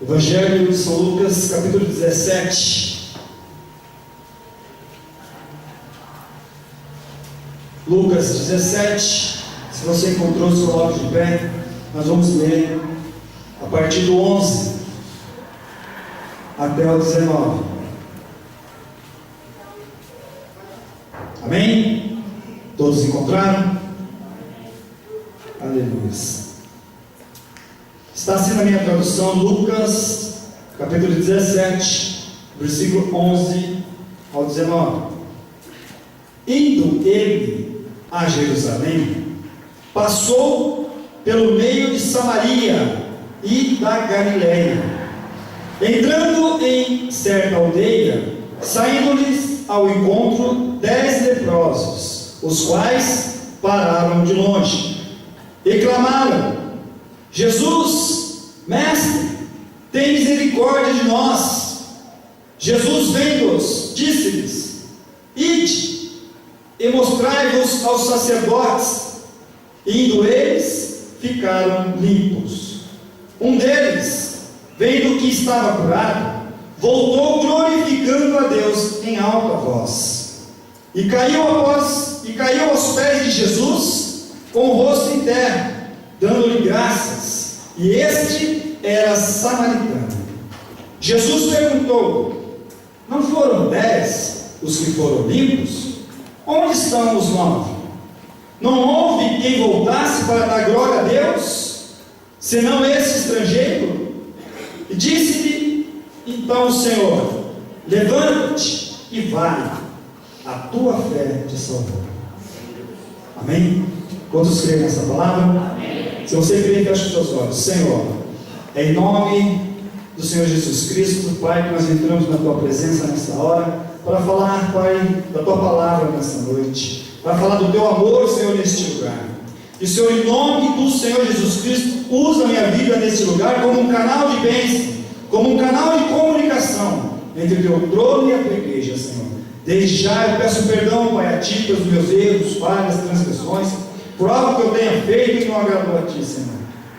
Evangelho de São Lucas, capítulo 17. Lucas 17. Se você encontrou, se coloque de pé. Nós vamos ler a partir do 11 até o 19. Amém? Todos encontraram? Aleluia. Está assim na minha tradução, Lucas, capítulo 17, versículo 11 ao 19. Indo ele a Jerusalém, passou pelo meio de Samaria e da Galileia. Entrando em certa aldeia, saindo-lhes ao encontro 10 leprosos, os quais pararam de longe e clamaram: Jesus, mestre, tem misericórdia de nós. Jesus, vendo-os, disse-lhes: ide e mostrai-vos aos sacerdotes. Indo eles, ficaram limpos. Um deles, vendo que estava curado, voltou glorificando a Deus em alta voz, e caiu aos pés de Jesus com o rosto em terra, dando-lhe graças. E este era samaritano. Jesus perguntou: não foram 10 os que foram limpos? Onde estão os 9? Não houve quem voltasse para dar glória a Deus, senão esse estrangeiro? E disse-lhe então o Senhor: levanta-te e vai, a tua fé te salvou. Amém? Quantos creem nessa palavra? Amém. Se você crê, feche os seus olhos. Senhor, é em nome do Senhor Jesus Cristo, Pai, que nós entramos na tua presença nessa hora, para falar, Pai, da tua palavra nessa noite, para falar do teu amor, Senhor, neste lugar. E, Senhor, em nome do Senhor Jesus Cristo, usa a minha vida neste lugar como um canal de bênção, como um canal de comunicação entre o teu trono e a tua igreja, Senhor. Desde já eu peço perdão, Pai, a ti pelos meus erros, falhas, transgressões, por algo que eu tenha feito e não agradou a ti, Senhor.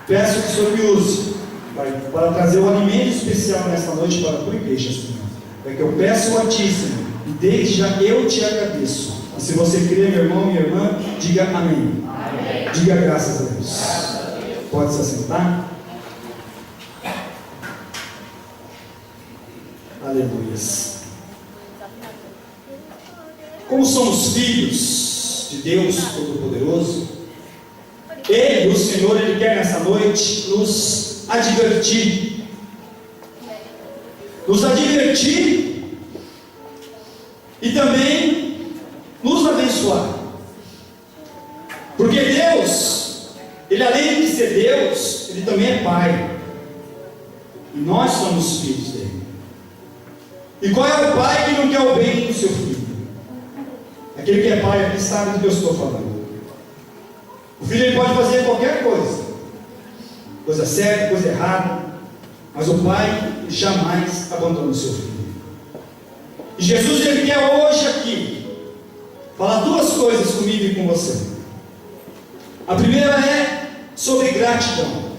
Peço que o Senhor me use, Pai, para trazer um alimento especial nesta noite para a tua igreja, Senhor. É que eu peço a ti, Senhor, e desde já eu te agradeço. E se você crê, meu irmão, minha irmã, diga amém. Amém. Diga graças a Deus. Graças a Deus. Pode se assentar. Aleluia. Como somos filhos de Deus Todo-Poderoso, Ele, o Senhor, Ele quer nessa noite nos advertir. Nos advertir e também nos abençoar. Porque Deus, Ele além de ser Deus, Ele também é Pai. E nós somos filhos dEle. E qual é o pai que não quer o bem do seu filho? Aquele que é pai aqui sabe do que eu estou falando. O filho ele pode fazer qualquer coisa, coisa certa, coisa errada, mas o pai jamais abandona o seu filho. E Jesus ele quer hoje aqui falar duas coisas comigo e com você. A primeira é sobre gratidão,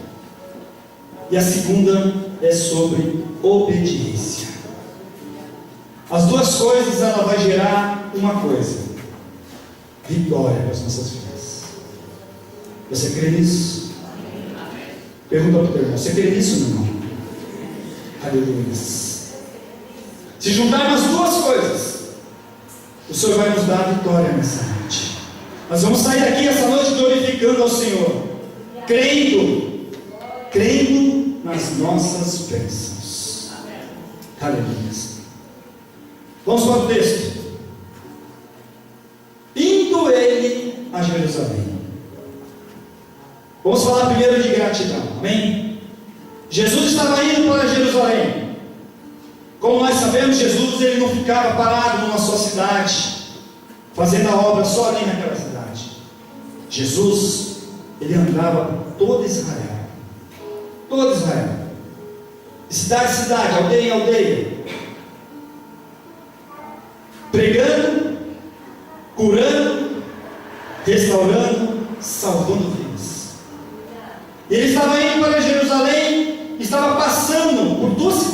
e a segunda é sobre obediência. As duas coisas ela vai gerar uma coisa: vitória para as nossas vidas. Você crê nisso? Pergunta para o teu irmão: você crê nisso, meu irmão? Aleluia. Se juntarmos as duas coisas, o Senhor vai nos dar a vitória nessa noite. Nós vamos sair daqui essa noite glorificando ao Senhor, crendo nas nossas bênçãos. Aleluia. Vamos para o texto. Indo ele a Jerusalém. Vamos falar primeiro de gratidão, amém? Jesus estava indo para Jerusalém. Como nós sabemos, Jesus ele não ficava parado numa só cidade, fazendo a obra só ali naquela cidade. Jesus, ele andava por todo Israel. Todo Israel. De cidade em cidade, aldeia em aldeia. Pregando, curando, restaurando, salvando vidas. Ele estava indo para Jerusalém, estava passando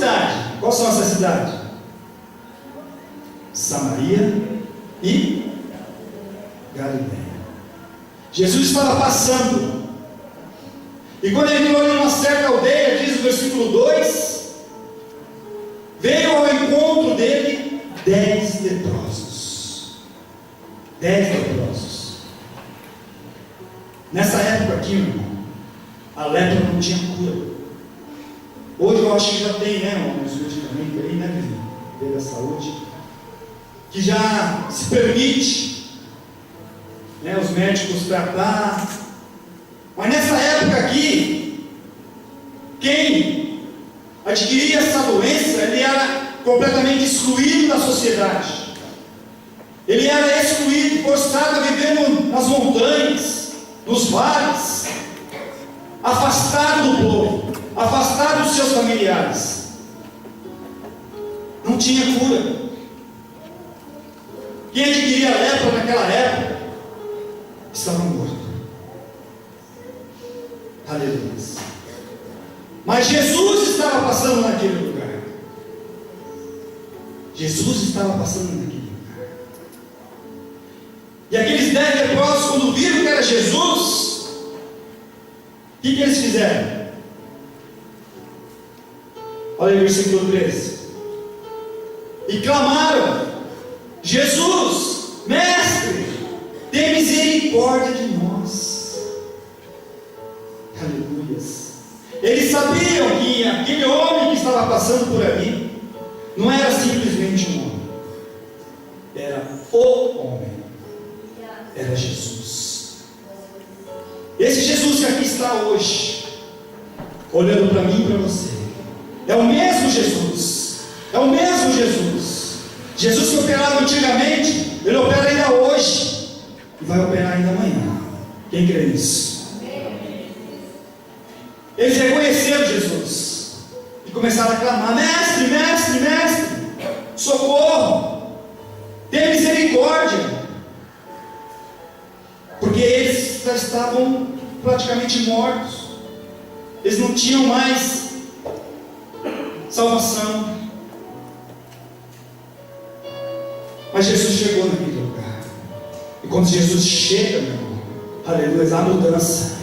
cidade. Qual são essas cidades? Samaria e Galileia. Jesus estava passando, e quando ele entrou em uma certa aldeia, diz o versículo 2, veio ao encontro dele 10 leprosos. 10 leprosos. Nessa época aqui, meu irmão, a lepra não tinha cura. Hoje eu acho que já tem, né, uns medicamentos aí, né, da saúde, que já se permite, né, os médicos tratar. Mas nessa época aqui, quem adquiria essa doença, ele era completamente excluído da sociedade. Ele era excluído, forçado a viver nas montanhas, nos vales, afastado do povo, afastado dos seus familiares. Não tinha cura. Quem adquiria a lepra naquela época estava morto. Aleluia. Mas Jesus estava passando naquele lugar. Jesus estava passando naquele lugar. E aqueles 10 leprosos, quando viram que era Jesus, o que eles fizeram? Olha aí o versículo 13. E clamaram: Jesus, mestre, tem misericórdia de nós. Aleluias. Eles sabiam que aquele homem que estava passando por ali não era simplesmente um homem, era o homem, era Jesus. Esse Jesus que aqui está hoje, olhando para mim e para você, é o mesmo Jesus, é o mesmo Jesus. Jesus que operava antigamente, ele opera ainda hoje e vai operar ainda amanhã. Quem crê nisso? Eles reconheceram Jesus e começaram a clamar: mestre, mestre, mestre, socorro, tenha misericórdia. Porque eles já estavam praticamente mortos, eles não tinham mais salvação. Mas Jesus chegou naquele lugar. E quando Jesus chega, meu irmão, aleluia, há mudança.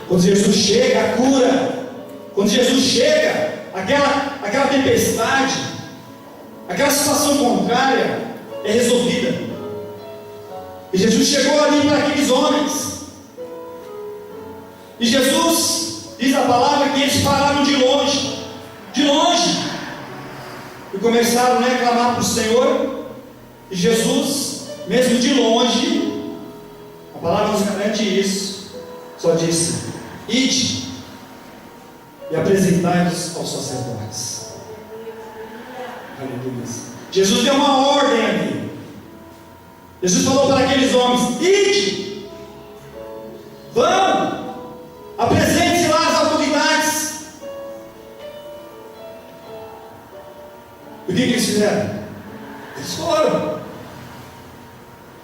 Quando Jesus chega, a cura. Quando Jesus chega, aquela tempestade, aquela situação contrária é resolvida. E Jesus chegou ali para aqueles homens. E Jesus, diz a palavra, que eles pararam de longe, e começaram, né, a clamar para o Senhor. E Jesus, mesmo de longe, a palavra nos garante isso, só disse: ide e apresentai-vos aos sacerdotes. Aleluia. Jesus deu uma ordem ali. Jesus falou para aqueles homens: ide, vão, apresente-se lá às autoridades. E o que eles fizeram? Eles foram.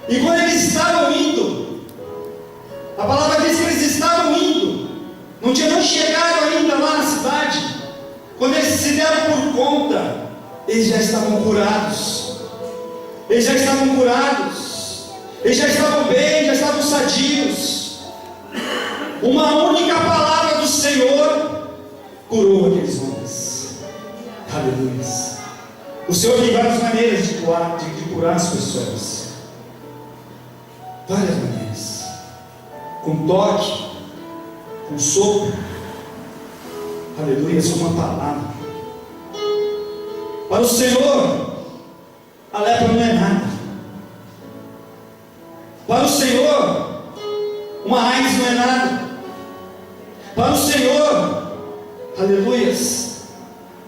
E quando eles estavam indo, a palavra diz que eles estavam indo, não tinham nem chegado ainda lá na cidade. Quando eles se deram por conta, eles já estavam curados. Eles já estavam curados. Eles já estavam bem, já estavam sadios. Uma única palavra do Senhor curou aqueles homens. Aleluia. O Senhor tem várias maneiras de curar as pessoas. Várias maneiras. Com toque, com sopro. Aleluia, uma palavra. Para o Senhor, a lepra não é nada. Para o Senhor, uma raiz não é nada. Para o Senhor, aleluia,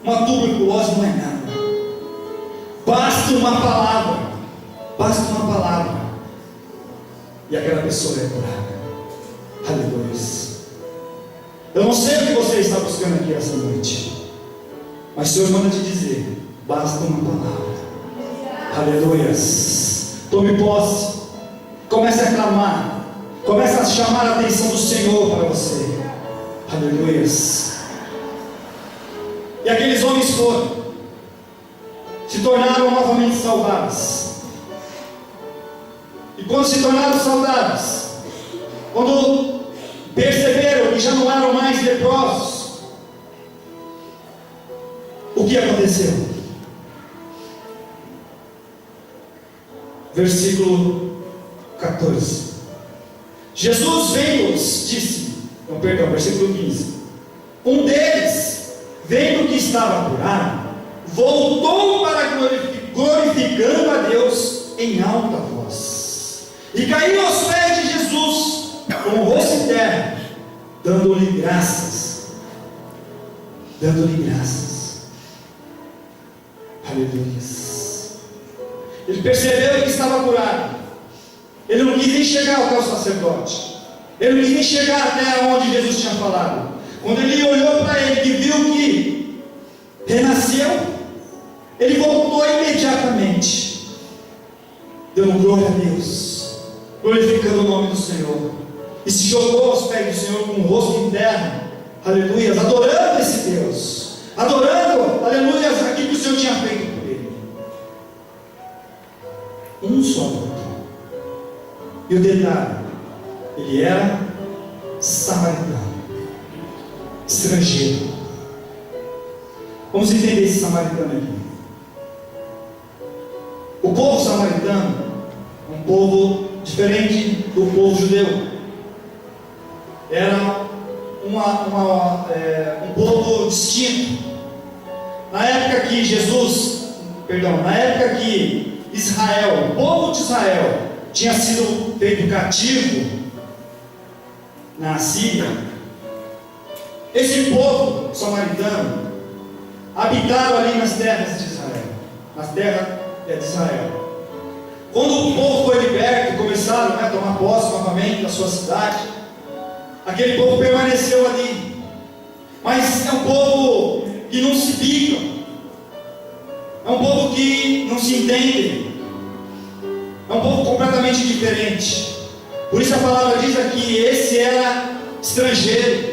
uma tuberculose não é nada. Basta uma palavra, basta uma palavra, e aquela pessoa é curada. Aleluia. Eu não sei o que você está buscando aqui essa noite, mas o Senhor manda te dizer: basta uma palavra. Aleluia. Tome posse, comece a clamar, comece a chamar a atenção do Senhor para você. Aleluia. E aqueles homens foram, se tornaram novamente saudáveis. E quando se tornaram saudáveis, quando perceberam que já não eram mais leprosos, o que aconteceu? Versículo 14. Jesus vendo-os, disse, versículo 15. Um deles, vendo que estava curado, voltou para glorificando a Deus em alta voz, e caiu aos pés de Jesus, com o rosto em terra, dando-lhe graças. Dando-lhe graças. Aleluia. Ele percebeu que estava curado. Ele não quis nem chegar até o sacerdote. Ele não quis nem chegar até onde Jesus tinha falado. Quando ele olhou para ele e viu que renasceu, ele voltou imediatamente, dando glória a Deus, glorificando o nome do Senhor, e se jogou aos pés do Senhor com o rosto em terra, aleluia, adorando esse Deus, adorando, aleluia, aquilo que o Senhor tinha feito por ele. Um só voltou. E o detalhe, ele era samaritano, estrangeiro. Vamos entender esse samaritano aqui. O povo samaritano é um povo diferente do povo judeu. Era um povo distinto. Na época que na época que Israel, o povo de Israel, tinha sido feito cativo na Síria, esse povo samaritano habitaram ali nas terras de Israel, nas terras de Israel. Quando o povo foi liberto, começaram a tomar posse novamente da sua cidade, aquele povo permaneceu ali. Mas é um povo que não se bica, é um povo que não se entende, é um povo completamente diferente. Por isso a palavra diz aqui: esse era estrangeiro.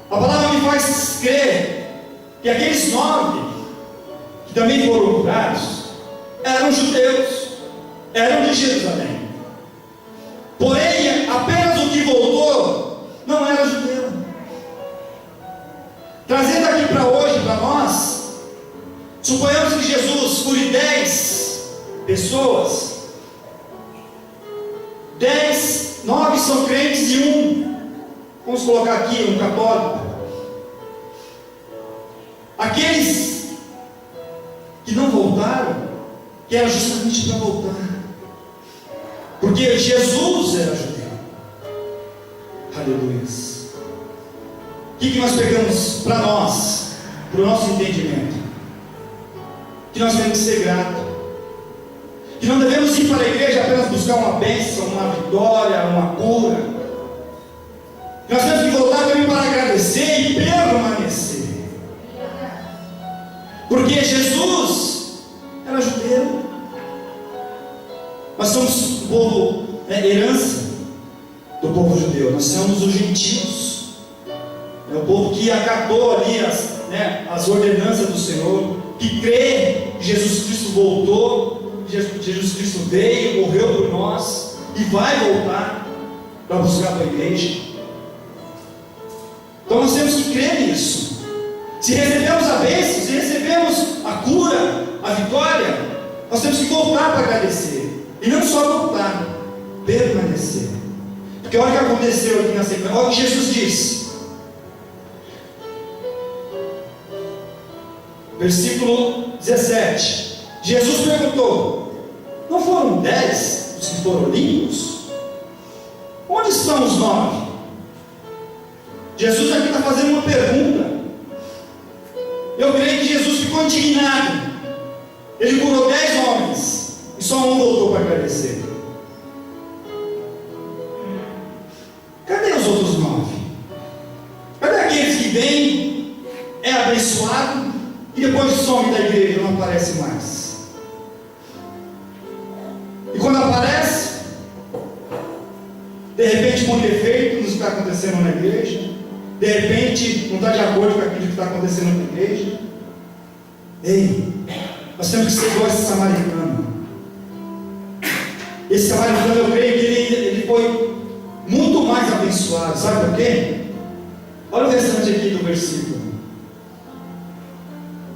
A palavra me faz crer que aqueles 9 que também foram curados eram judeus, eram de Jerusalém. Porém, apenas o que voltou não era judeu. Trazendo aqui para hoje, para nós, suponhamos que Jesus cure 10 pessoas, 9 são crentes e 1, vamos colocar aqui, um católico. Aqueles que não voltaram, que era justamente para voltar, porque Jesus era judeu. Aleluia. O que nós pegamos para nós, para o nosso entendimento? Que nós temos que ser gratos, que não devemos ir para a igreja apenas buscar uma bênção, uma vitória, uma cura. Que nós temos que voltar também para agradecer e permanecer, porque Jesus era judeu. Nós somos um povo, herança do povo judeu. Nós somos os gentios, é o povo que acatou ali as ordenanças do Senhor, que crê que Jesus Cristo voltou, Jesus Cristo veio, morreu por nós e vai voltar para buscar a igreja. Então nós temos que crer nisso. Se recebemos a bênção, se recebemos a cura, a vitória, nós temos que voltar para agradecer. E não só voltar, permanecer. Porque olha o que aconteceu aqui na sequência, olha o que Jesus disse. Versículo 17. Jesus perguntou: não foram 10 os que foram limpos? Onde estão os 9? Jesus aqui está fazendo uma pergunta. Eu creio que Jesus ficou indignado. Ele curou 10 homens e só um voltou para agradecer. Cadê os outros 9? Cadê aqueles que vêm, é abençoado e depois some da igreja, não aparece mais? E quando aparece, de repente com um defeito, nos está acontecendo na igreja, de repente não está de acordo com aquilo que está acontecendo na igreja. Ei, nós temos que ser igual esse samaritano. Esse samaritano, eu creio que ele foi muito mais abençoado. Sabe por quê? Olha o restante aqui do versículo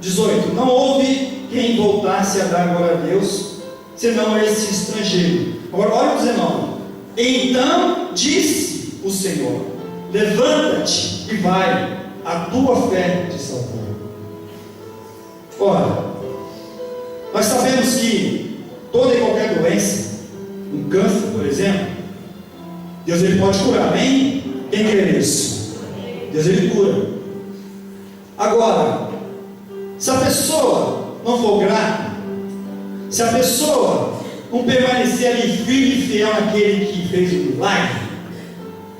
18. Não houve quem voltasse a dar glória a Deus, senão esse estrangeiro. Agora olha o 19. Então disse o Senhor: levanta-te e vai, a tua fé te salvou. Ora, nós sabemos que toda e qualquer doença, um câncer, por exemplo, Deus ele pode curar, amém? Quem crê nisso? Deus ele cura. Agora, se a pessoa não for grata, se a pessoa não permanecer ali firme e fiel naquele que fez o milagre,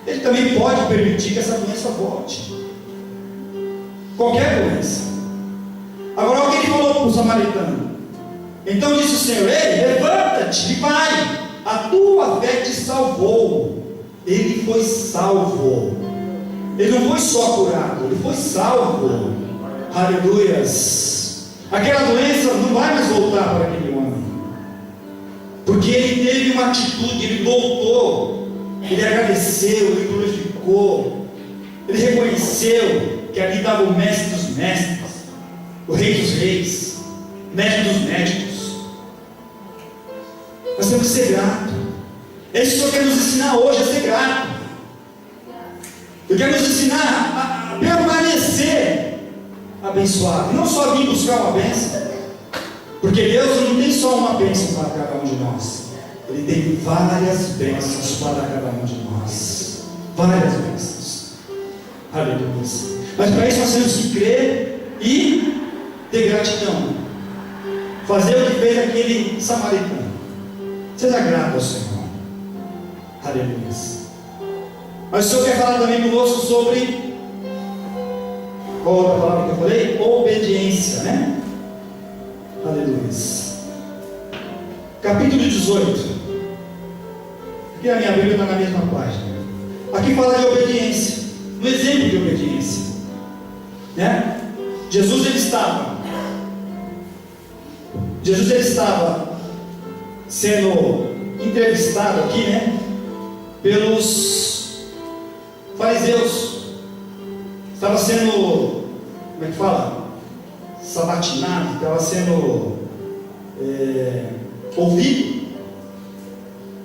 ele também pode permitir que essa doença volte. Qualquer doença. Agora olha o que ele falou para o samaritano. Então disse o Senhor: ei, levanta-te e vai, a tua fé te salvou. Ele foi salvo. Ele não foi só curado, ele foi salvo. Aleluias. Aquela doença não vai mais voltar para aquele homem, porque ele teve uma atitude, ele voltou, ele agradeceu, ele glorificou, ele reconheceu que ali estava o mestre dos mestres, o rei dos reis, médico dos médicos. Nós temos que ser gratos. É isso que o Senhor quer nos ensinar hoje, a ser grato. Ele quer nos ensinar a permanecer abençoado, e não só vir buscar uma bênção, porque Deus não tem só uma bênção para cada um de nós, Ele tem várias bênçãos para cada um de nós, várias bênçãos. Aleluia. Mas para isso nós temos que crer e ter gratidão, fazer o que fez aquele samaritano. Seja grato ao Senhor. Aleluia. Mas o Senhor quer falar também conosco sobre, qual outra palavra que eu falei? Obediência, né? Aleluia. Capítulo 18. Aqui na minha Bíblia está na mesma página. Aqui fala de obediência, um exemplo de obediência, né? Jesus ele estava sendo entrevistado aqui, né, pelos fariseus. Estava sendo, como é que fala? Sabatinado, estava sendo ouvido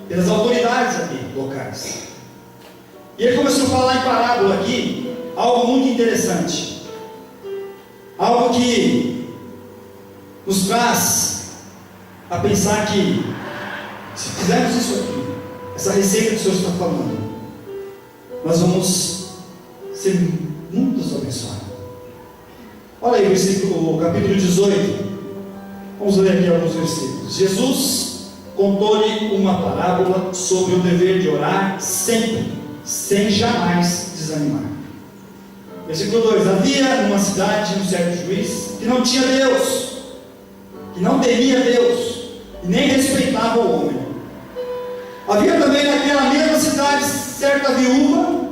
pelas autoridades aqui locais. E ele começou a falar em parábola aqui algo muito interessante, algo que nos traz a pensar que, se fizermos isso aqui, essa receita que o Senhor está falando, nós vamos ser muitos abençoados. Olha aí o capítulo 18. Vamos ler aqui alguns versículos. Jesus contou-lhe uma parábola sobre o dever de orar sempre, sem jamais desanimar. Versículo 2: havia numa cidade um certo juiz que não tinha Deus, que não temia Deus e nem respeitava o homem. Havia também naquela mesma cidade certa viúva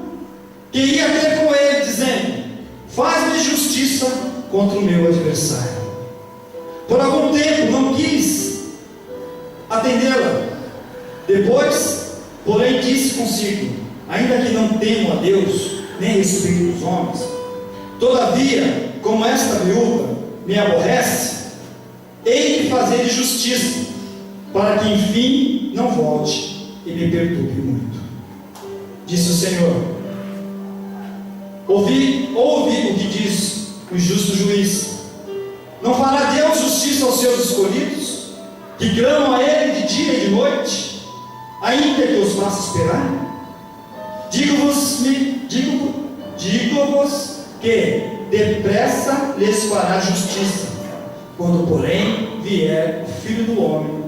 que ia ter com ele, dizendo: faz-me justiça contra o meu adversário. Por algum tempo não quis atendê-la. Depois, porém, disse consigo: ainda que não temo a Deus, nem respeito os homens, todavia, como esta viúva me aborrece, hei de fazer justiça, para que enfim não volte e me perturbe muito. Disse o Senhor: ouve o que diz o justo juiz. Não fará Deus justiça aos seus escolhidos, que clamam a Ele de dia e de noite, ainda que os faça esperar? Digo-vos que depressa lhes fará justiça, quando porém vier o Filho do Homem,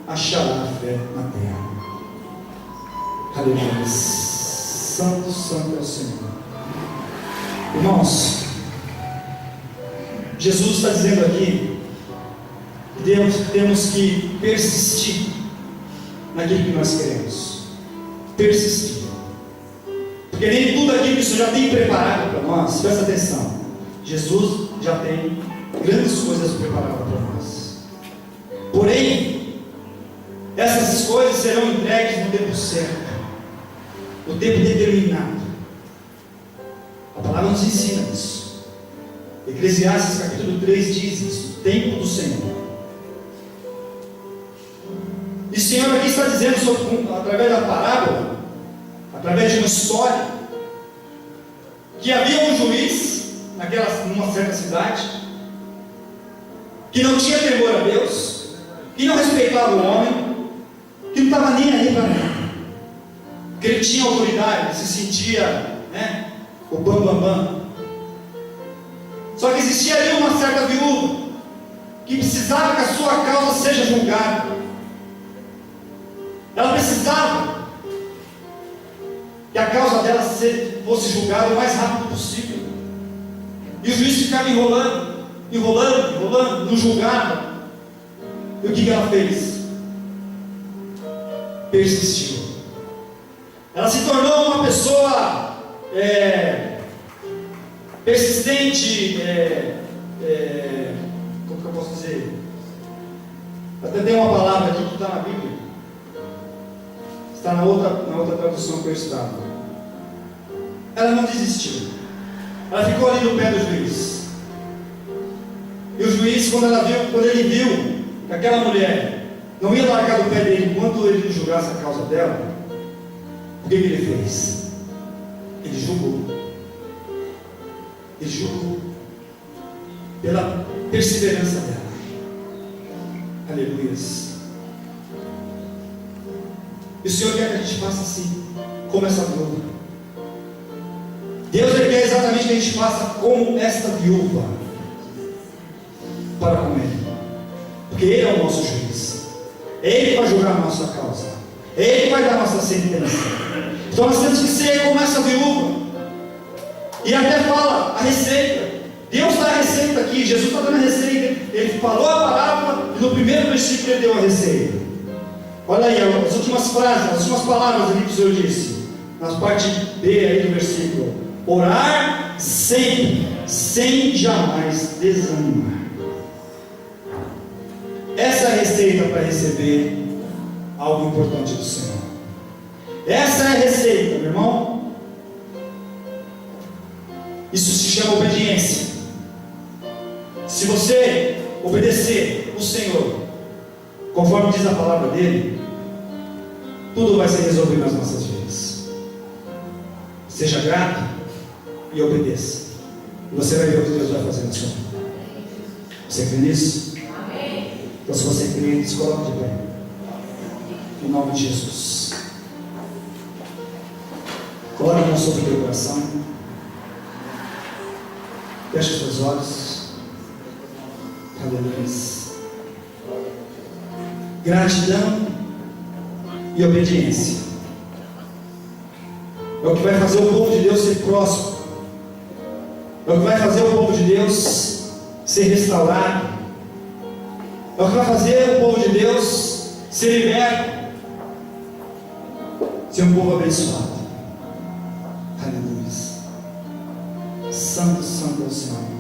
achará fé na terra. Aleluia. Santo, santo é o Senhor. Irmãos, Jesus está dizendo aqui que temos que persistir naquilo que nós queremos. Persistir. Porque nem tudo aquilo que o Senhor já tem preparado para nós, presta atenção, Jesus já tem grandes coisas preparadas para nós. Porém, essas coisas serão entregues no tempo certo, no tempo determinado. A palavra nos ensina isso. Eclesiastes capítulo 3 diz isso: o tempo do Senhor. E o Senhor aqui está dizendo, através da parábola, através de uma história, que havia um juiz numa certa cidade, que não tinha temor a Deus, que não respeitava o homem, que não estava nem aí para nada, que ele tinha autoridade, ele se sentia, o bambambam. Só que existia ali uma certa viúva que precisava que a sua causa seja julgada. Ela precisava que a causa dela fosse julgada o mais rápido possível. E o juiz ficava enrolando, não julgava. E o que ela fez? Persistiu. Ela se tornou uma pessoa persistente, como que eu posso dizer? Até tem uma palavra aqui que está na Bíblia, está na outra tradução que eu estava. Ela não desistiu, ela ficou ali no pé do juiz. E o juiz, quando ele viu que aquela mulher não ia largar do pé dele enquanto ele não julgasse a causa dela, o que ele fez? Ele julgou pela perseverança dela. Aleluias. E o Senhor quer que a gente faça assim, como essa viúva. Deus quer exatamente que a gente faça como esta viúva para com Ele, porque Ele é o nosso juiz, é Ele que vai julgar a nossa causa, é Ele que vai dar a nossa sentença. Então nós temos que ser como essa viúva. E até fala a receita. Deus dá a receita aqui, Jesus está dando a receita. Ele falou a parábola e no primeiro versículo ele deu a receita. Olha aí, as últimas frases, as últimas palavras ali que o Senhor disse, na parte B aí do versículo: orar sempre, sem jamais desanimar. Essa é a receita para receber algo importante do Senhor. Essa é a receita, meu irmão. Isso se chama obediência. Se você obedecer o Senhor, conforme diz a palavra dele, tudo vai ser resolvido nas nossas vidas. Seja grato e obedeça, e você vai ver o que Deus vai fazer na sua vida. Você crê nisso? Amém. Então, se você crê, se coloque de pé, em nome de Jesus. Coloque a mão sobre o teu coração, feche os teus olhos. Aleluia. Gratidão e obediência é o que vai fazer o povo de Deus ser próximo, é o que vai fazer o povo de Deus ser restaurado, é o que vai fazer o povo de Deus ser liberto, ser um povo abençoado. Aleluia. Santo, santo é o Senhor.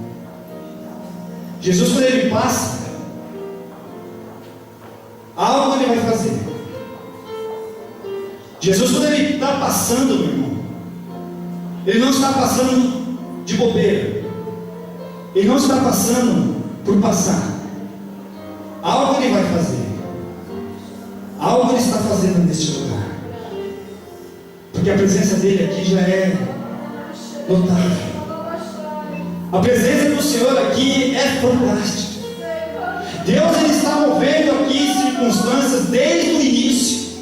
Jesus, quando Ele passa, algo Ele vai fazer. Jesus, quando Ele está passando, meu irmão, Ele não está passando de bobeira, Ele não está passando por passar. Algo Ele vai fazer, algo Ele está fazendo neste lugar, porque a presença dEle aqui já é notável. A presença do Senhor aqui é fantástica. Deus, Ele está movendo aqui circunstâncias desde o início.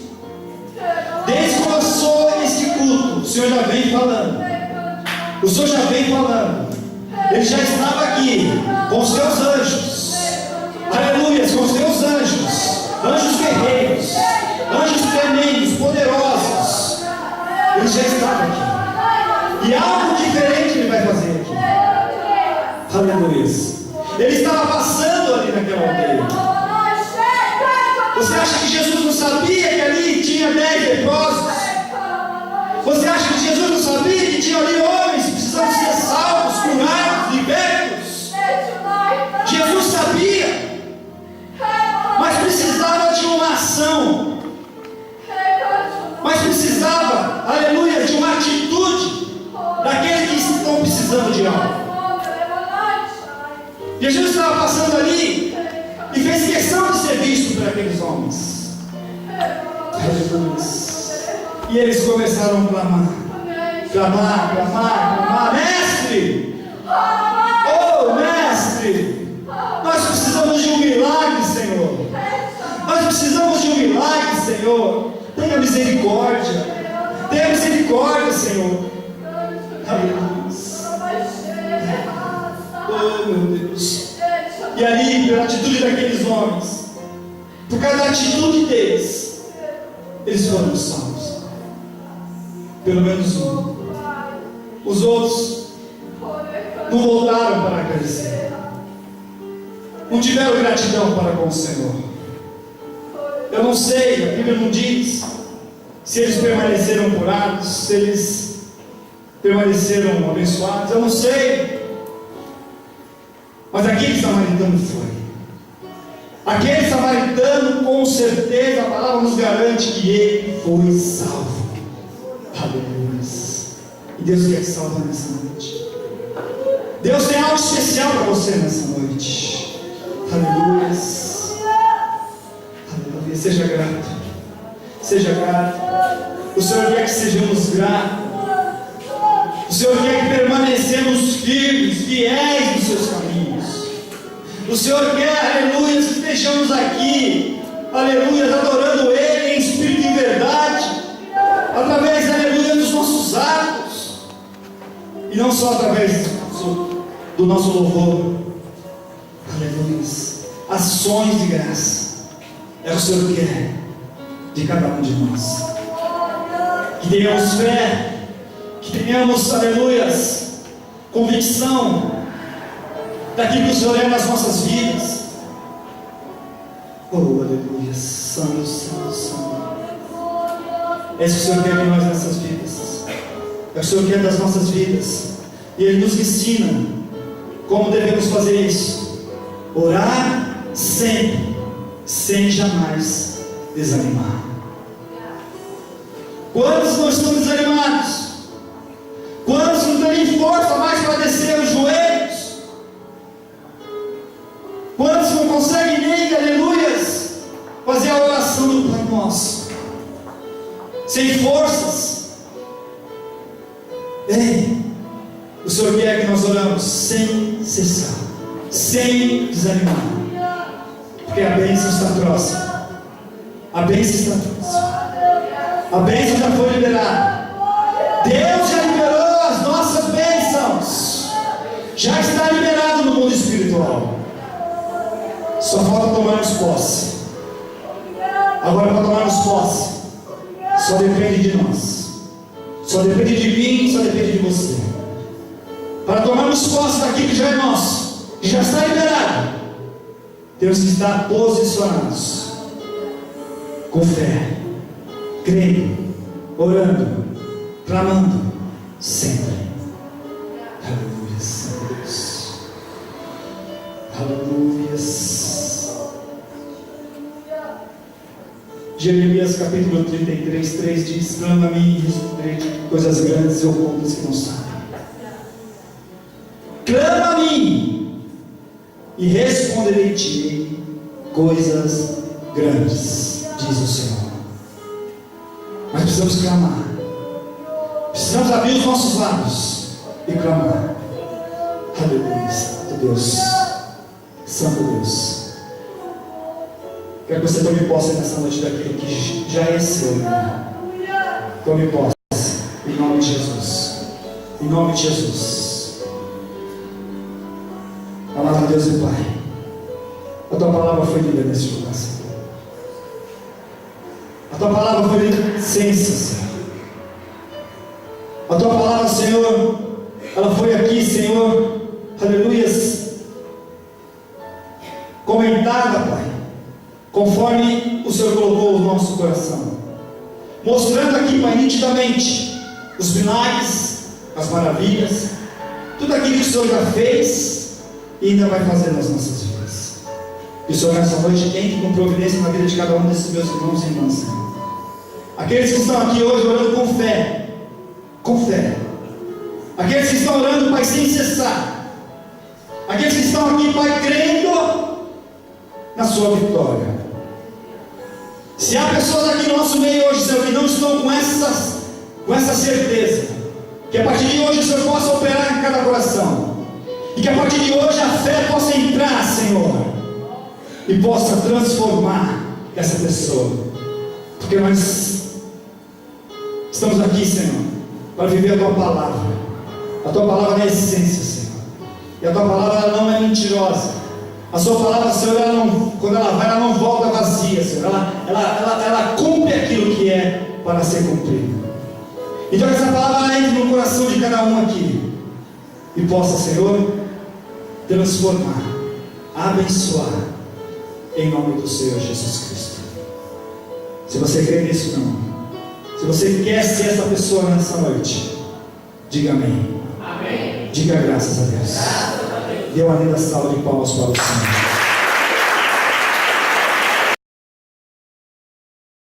Desde que começou esse culto, o Senhor já vem falando. O Senhor já vem falando. Ele já estava aqui com os seus anjos. Aleluia, com os seus anjos. Anjos guerreiros, anjos tremendos, poderosos. Ele já estava aqui. E algo diferente Ele vai fazer aqui. Aleluia. Ele estava passando ali naquela aldeia. Você acha que Jesus não sabia que ali tinha 10 leprosos? Você acha que Jesus não sabia que tinha ali homens precisando ser salvos, curados, libertos? Jesus sabia, mas precisava de uma ação, mas precisava, aleluia, de uma atitude daqueles que estão precisando de algo. Jesus estava passando ali e fez questão de ser visto por aqueles homens. E eles começaram a clamar, mestre! Oh, mestre! Nós precisamos de um milagre, Senhor! Nós precisamos de um milagre, Senhor! Tenha misericórdia! Tenha misericórdia, Senhor! Oh, meu Deus! E ali, pela atitude daqueles homens, por causa da atitude deles, eles foram salvos. Pelo menos um. Os outros não voltaram para agradecer, não tiveram gratidão para com o Senhor. Eu não sei, a Bíblia não diz se eles permaneceram curados, se eles permaneceram abençoados, eu não sei. Mas aquele samaritano foi. Aquele samaritano, com certeza, a palavra nos garante que ele foi salvo. Aleluia. E Deus quer salvar nessa noite. Deus tem algo especial para você nessa noite. Aleluia. Aleluia. Seja grato. Seja grato. O Senhor quer que sejamos gratos. O Senhor quer que permanecemos firmes, fiéis nos seus caminhos. O Senhor quer, aleluia, que estejamos aqui, aleluia, adorando Ele em espírito e em verdade, através, aleluia, dos nossos atos, e não só através do nosso louvor, aleluia, ações de graça, é o que o Senhor quer de cada um de nós. Que tenhamos fé, que tenhamos, aleluias, convicção daquilo que o Senhor é nas nossas vidas. Oh, aleluia, santo, santo, santo. É isso que o Senhor quer de nós nessas vidas. É o que o Senhor quer das nossas vidas. E Ele nos ensina como devemos fazer isso. Orar sempre, sem jamais desanimar. Quantos não estão desanimados? Quantos não têm força mais para descer os joelhos? Quantos não conseguem nem, aleluias, fazer a oração do Pai Nosso? Sem forças. Ei, o Senhor quer que nós oramos sem cessar, sem desanimar, porque a bênção está próxima. A bênção está próxima. A bênção já foi liberada. Deus já liberou as nossas bênçãos. Já está liberado no mundo espiritual. Só falta tomarmos posse. Agora, para tomarmos posse, só depende de nós. Só depende de mim, só depende de você. Para tomarmos posse daquilo que já é nosso, que já está liberado, temos que estar posicionados, com fé, crendo, orando, clamando, sempre. Aleluia, Senhor Deus. Aleluia. Jeremias capítulo 33, 3 diz: clama a mim e responderei de coisas grandes e ocultas que não sabem. Clama a mim e responderei-te coisas grandes, diz o Senhor. Mas precisamos clamar. Precisamos abrir os nossos lábios e clamar. Aleluia, Santo Deus. Santo Deus. Quero que você tome posse nessa noite daquilo que já é seu, irmão. Tome posse. Em nome de Jesus. Em nome de Jesus. Amado Deus e Pai, a Tua palavra foi lida nesse lugar, Senhor. A Tua palavra foi lida com licença, Senhor. A Tua palavra, Senhor, ela foi aqui, Senhor, aleluias, comentada, Pai, conforme o Senhor colocou o nosso coração, mostrando aqui, Pai, nitidamente os milagres, as maravilhas, tudo aquilo que o Senhor já fez e ainda vai fazer nas nossas vidas. Que o Senhor nessa noite entre com providência na vida de cada um desses meus irmãos e irmãs, Senhor. Aqueles que estão aqui hoje orando com fé, com fé. Aqueles que estão orando, Pai, sem cessar. Aqueles que estão aqui, Pai, crendo na sua vitória. Se há pessoas aqui no nosso meio hoje, Senhor, que não estão com essa certeza, que a partir de hoje o Senhor possa operar em cada coração, e que a partir de hoje a fé possa entrar, Senhor, e possa transformar essa pessoa, porque nós estamos aqui, Senhor, para viver a Tua Palavra. A Tua Palavra é a essência, Senhor, e a Tua Palavra ela não é mentirosa. A Sua Palavra, Senhor, quando ela vai, ela não volta vazia, Senhor, ela cumpre aquilo que é para ser cumprido. Então essa palavra entre no coração de cada um aqui e possa, Senhor, transformar, abençoar, em nome do Senhor Jesus Cristo. Se você crê nisso, meu irmão, se você quer ser essa pessoa nessa noite, diga amém. Amém. Diga graças a Deus. Dê uma linda salva de palmas para o Senhor.